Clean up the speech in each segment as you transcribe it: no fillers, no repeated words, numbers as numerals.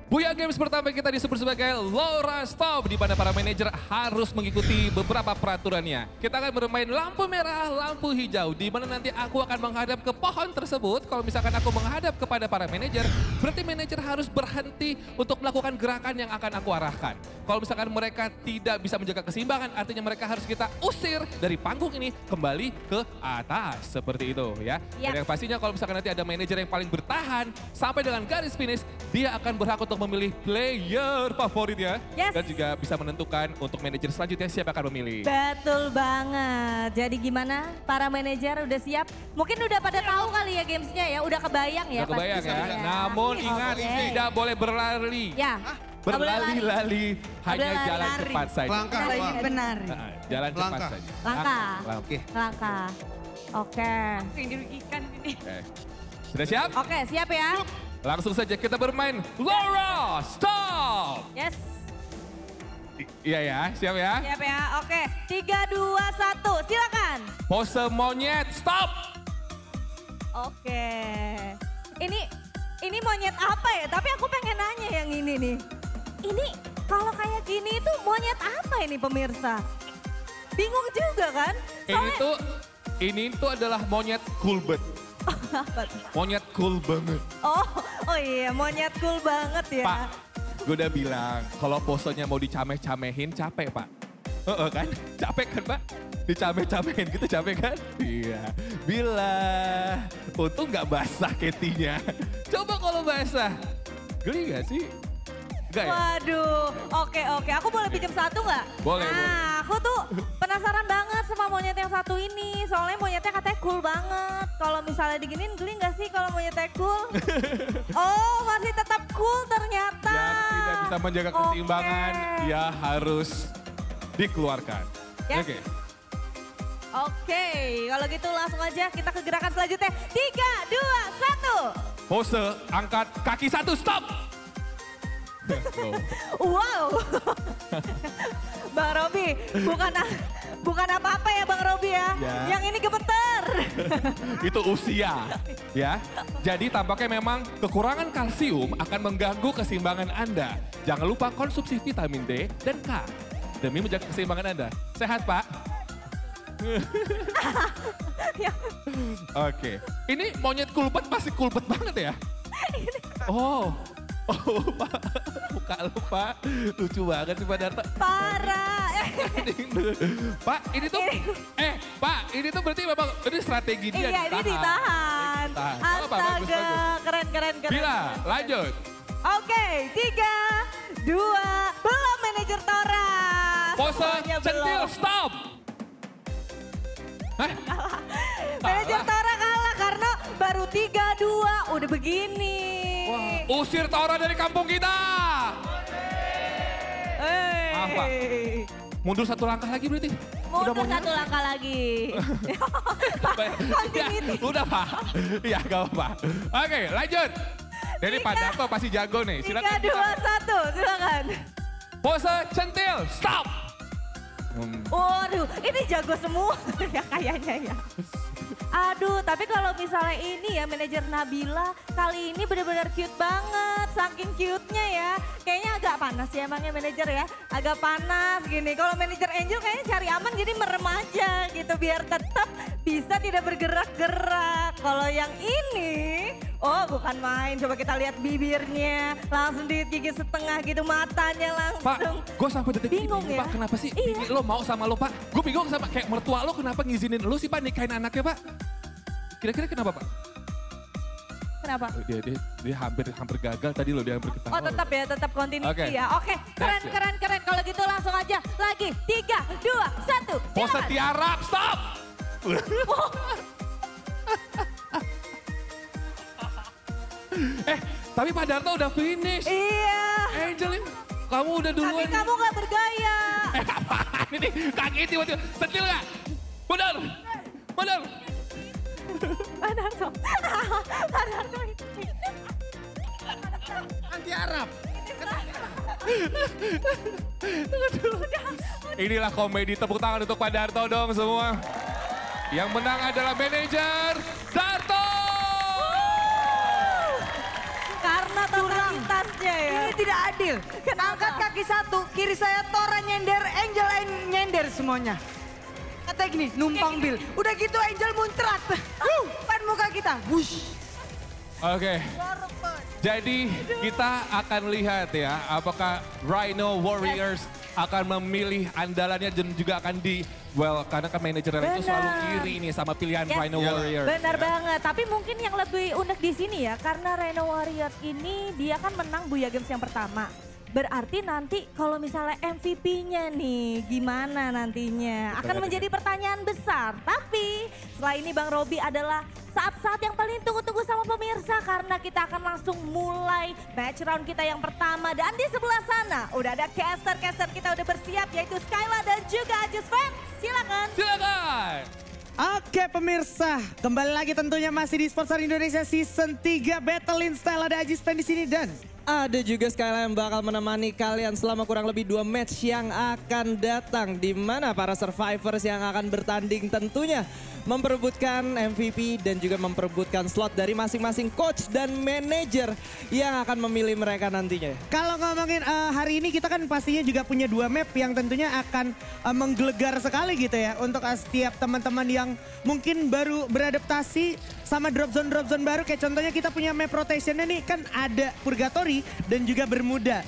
Booyah Games pertama kita disebut sebagai Laura Stop, di mana para manajer harus mengikuti beberapa peraturannya. Kita akan bermain lampu merah, lampu hijau, di mana nanti aku akan menghadap ke pohon tersebut. Kalau misalkan aku menghadap kepada para manajer, berarti manajer harus berhenti untuk melakukan gerakan yang akan aku arahkan. Kalau misalkan mereka tidak bisa menjaga keseimbangan, artinya mereka harus kita usir dari panggung ini kembali ke atas. Seperti itu ya. Dan yang pastinya kalau misalkan nanti ada manajer yang paling bertahan sampai dengan garis finish, dia akan berhak untuk memilih player favoritnya. Dan juga bisa menentukan untuk manajer selanjutnya siapa akan memilih. Betul banget. Jadi gimana para manajer udah siap? Mungkin udah pada tahu kali ya gamesnya ya, udah kebayang ya. Udah kebayang ya. Namun ingat tidak boleh berlari. Ya. Berlari-lali hanya jalan cepat saja. Langkah. Benar. Jalan cepat saja. Langkah. Oke. Yang dirugikan ini. Sudah siap? Oke, siap ya. Langsung saja kita bermain Laura Stop. Yes. Iya ya, siap ya. Siap ya. Oke, 3, 2, 1, silakan. Pose monyet stop. Oke. Ini monyet apa ya? Tapi aku pengen nanya yang ini nih. Ini kalau kayak gini itu monyet apa ini pemirsa? Bingung juga kan? Ini tuh adalah monyet coolbet. Monyet cool banget. Oh iya, monyet cool banget ya. Pak, gue udah bilang kalau posenya mau dicameh-camehin capek Pak. Kan? Capek kan Pak? Dicameh-camehin gitu capek kan? Iya. Bila untung gak basah ketinya. Coba kalau basah. Geli gak sih? Enggak ya? Waduh, oke. Aku boleh pinjam satu nggak? Boleh. Nah, aku tuh penasaran banget sama monyet yang satu ini. Soalnya monyetnya katanya cool banget. Kalau misalnya diginin geli nggak sih kalau monyetnya cool? Oh, masih tetap cool ternyata. Yang tidak bisa menjaga keseimbangan, dia harus dikeluarkan. Yes. Oke. Kalau gitu langsung aja kita ke gerakan selanjutnya. 3, 2, 1. Pose angkat kaki satu, stop. Wow. Bang Robi, bukan apa-apa ya Bang Robi ya. Yang ini gemeter. Itu usia ya. Jadi tampaknya memang kekurangan kalsium akan mengganggu keseimbangan Anda. Jangan lupa konsumsi vitamin D dan K demi menjaga keseimbangan Anda. Sehat Pak? Oke. Ini monyet kulbet masih kulbet banget ya? Oh Pak, muka lu Pak, lucu banget sih Pak Darto. Parah. Pak, Pak, ini tuh berarti memang ini strategi dia. Iya, ini ditahan. Astaga, keren. Bila, lanjut. Oke, 3, 2, belum manajer Tora. Pose centil, stop. Manajer Tora kalah karena baru 3, 2, udah begini. Usir Tora dari kampung kita. Apa? Mundur satu langkah lagi berarti? Mundur satu langkah lagi. Udah Pak. Iya gak apa-apa. Oke lanjut. Jadi Pak Darto pasti jago nih. 3, 2, 1 silakan. Pose centil, stop. Waduh, ini jago semua ya kayaknya ya. Aduh, tapi kalau misalnya ini ya manajer Nabila kali ini benar-benar cute banget. Saking cute-nya ya. Kayaknya agak panas ya emangnya manajer ya. Agak panas gini. Kalau manajer Angel kayaknya cari aman jadi merem aja gitu. Biar tetap bisa tidak bergerak-gerak. Kalau yang ini, oh bukan main. Coba kita lihat bibirnya. Langsung digigit setengah gitu matanya langsung. Pak, gue sampai detik bingung ini ya? Pak kenapa sih bini lo mau sama lo Pak? Gue bingung sama kayak mertua lo kenapa ngizinin lo sih Pak nikahin anaknya Pak? Kira-kira kenapa Pak? Kenapa? Dia hampir gagal tadi loh, dia hampir ketawa. Oh tetap ya, tetap continuity ya. Oke, keren. Kalau gitu langsung aja lagi. 3, 2, 1. Pose tiarap, stop! Tapi Pak Darto udah finish. Iya. Angelin, kamu udah duluan. Tapi kamu gak bergaya. Apaan ini? Kaki tiba-tiba, sentil gak? Bener. Padarto. Anti Arab. Inilah komedi, tepuk tangan untuk Pak Darto dong semua. Yang menang adalah manajer Darto. Karena totalitasnya sebenarnya ya. Ini tidak adil. Angkat kaki satu, kiri saya Tora nyender, Angel nyender semuanya. Kata gini, numpang bil. Udah gitu Angel muncrat. Pan muka kita. Wush. Oke. Jadi kita akan lihat ya, apakah Rhino Warriors akan memilih andalannya dan juga akan karena kan manajernya itu selalu iri nih sama pilihan Rhino Warriors. Benar banget, tapi mungkin yang lebih unik di sini ya, karena Rhino Warriors ini dia kan menang Booyah Games yang pertama. Berarti nanti kalau misalnya MVP-nya nih gimana nantinya akan menjadi pertanyaan besar. Tapi setelah ini Bang Robi adalah saat-saat yang paling tunggu-tunggu sama pemirsa karena kita akan langsung mulai match round kita yang pertama. Dan di sebelah sana udah ada caster-caster kita udah bersiap yaitu Skyla dan juga Ajis Fan. Silakan. Silakan. Oke pemirsa, kembali lagi tentunya masih di Sports Star Indonesia Season 3 Battle in Style. Ada Ajis Fan di sini dan ada juga Skyla yang bakal menemani kalian selama kurang lebih 2 match yang akan datang. Di mana para survivors yang akan bertanding tentunya memperebutkan MVP dan juga memperebutkan slot dari masing-masing coach dan manajer yang akan memilih mereka nantinya. kalau ngomongin hari ini kita kan pastinya juga punya 2 map yang tentunya akan menggelegar sekali gitu ya. Untuk setiap teman-teman yang mungkin baru beradaptasi sama drop zone baru. Kayak contohnya kita punya map rotationnya nih kan ada Purgatory dan juga Bermuda.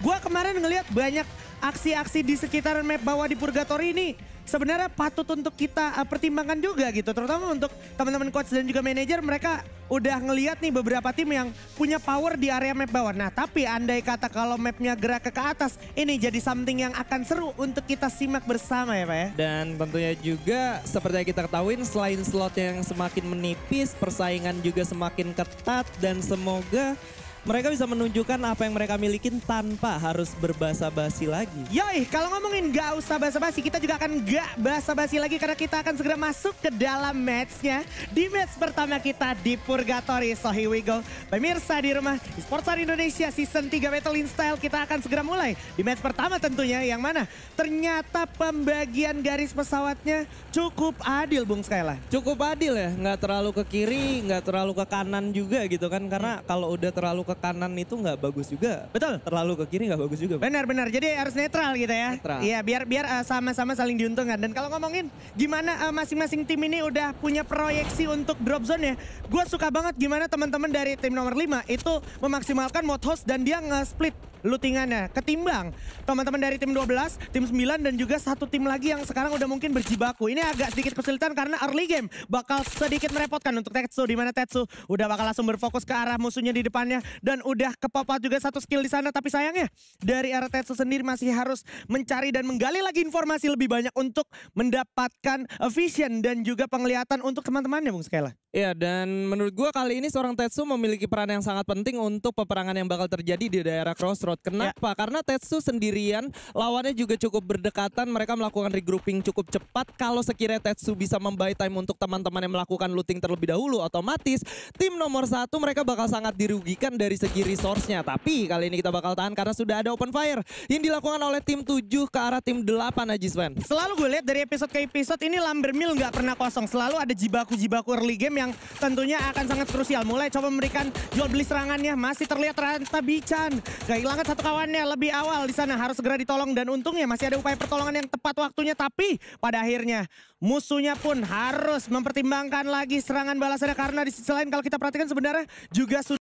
Gua kemarin ngelihat banyak aksi-aksi di sekitaran map bawah di Purgatory ini sebenarnya patut untuk kita pertimbangkan juga gitu. Terutama untuk teman-teman coach dan juga manajer, mereka udah ngelihat nih beberapa tim yang punya power di area map bawah. Nah tapi andai kata kalau mapnya gerak ke atas, ini jadi something yang akan seru untuk kita simak bersama ya Pak ya. Dan tentunya juga seperti yang kita ketahui selain slot yang semakin menipis, persaingan juga semakin ketat dan semoga mereka bisa menunjukkan apa yang mereka milikin tanpa harus berbasa-basi lagi. Yoi, kalau ngomongin gak usah basa-basi, kita juga akan gak basa-basi lagi karena kita akan segera masuk ke dalam matchnya. Di match pertama kita di Purgatory, so here we go. Pemirsa di rumah, di Sports Star Indonesia Season 3 Battle in Style kita akan segera mulai. Di match pertama tentunya yang mana ternyata pembagian garis pesawatnya cukup adil Bung Skyla. Cukup adil ya, nggak terlalu ke kiri, nggak terlalu ke kanan juga gitu kan. Karena kalau udah terlalu ke kanan itu nggak bagus juga. Betul. Terlalu ke kiri nggak bagus juga. Benar-benar, jadi harus netral gitu ya. Netral. Iya, biar sama-sama saling diuntungkan. Dan kalau ngomongin gimana masing-masing tim ini udah punya proyeksi untuk drop zone ya. Gue suka banget gimana teman-teman dari tim nomor 5 itu memaksimalkan mode host dan dia nge-split lootingannya. Ketimbang teman-teman dari tim 12, tim 9 dan juga satu tim lagi yang sekarang udah mungkin berjibaku. Ini agak sedikit kesulitan karena early game bakal sedikit merepotkan untuk Tetsu. Di mana Tetsu udah bakal langsung berfokus ke arah musuhnya di depannya. Dan udah ke-pop out juga satu skill di sana. Tapi sayangnya dari arah Tetsu sendiri masih harus mencari dan menggali lagi informasi lebih banyak untuk mendapatkan vision dan juga penglihatan untuk teman-temannya Bung Skyla. Iya, dan menurut gua kali ini seorang Tetsu memiliki peran yang sangat penting untuk peperangan yang bakal terjadi di daerah Crossroad. Kenapa? Karena Tetsu sendirian, lawannya juga cukup berdekatan, mereka melakukan regrouping cukup cepat. Kalau sekiranya Tetsu bisa membuy time untuk teman-teman yang melakukan looting terlebih dahulu, otomatis tim nomor 1 mereka bakal sangat dirugikan dari segi resource-nya. Tapi kali ini kita bakal tahan karena sudah ada open fire yang dilakukan oleh tim 7 ke arah tim 8 Ajis Fan. Selalu gue lihat dari episode ke episode ini Lumber Mill nggak pernah kosong. Selalu ada jibaku-jibaku early game yang tentunya akan sangat krusial. Mulai coba memberikan jual beli serangannya, masih terlihat Ranta Bican kehilangan satu kawannya lebih awal di sana, harus segera ditolong dan untungnya masih ada upaya pertolongan yang tepat waktunya. Tapi pada akhirnya musuhnya pun harus mempertimbangkan lagi serangan balasannya karena di sisi lain kalau kita perhatikan sebenarnya juga sudah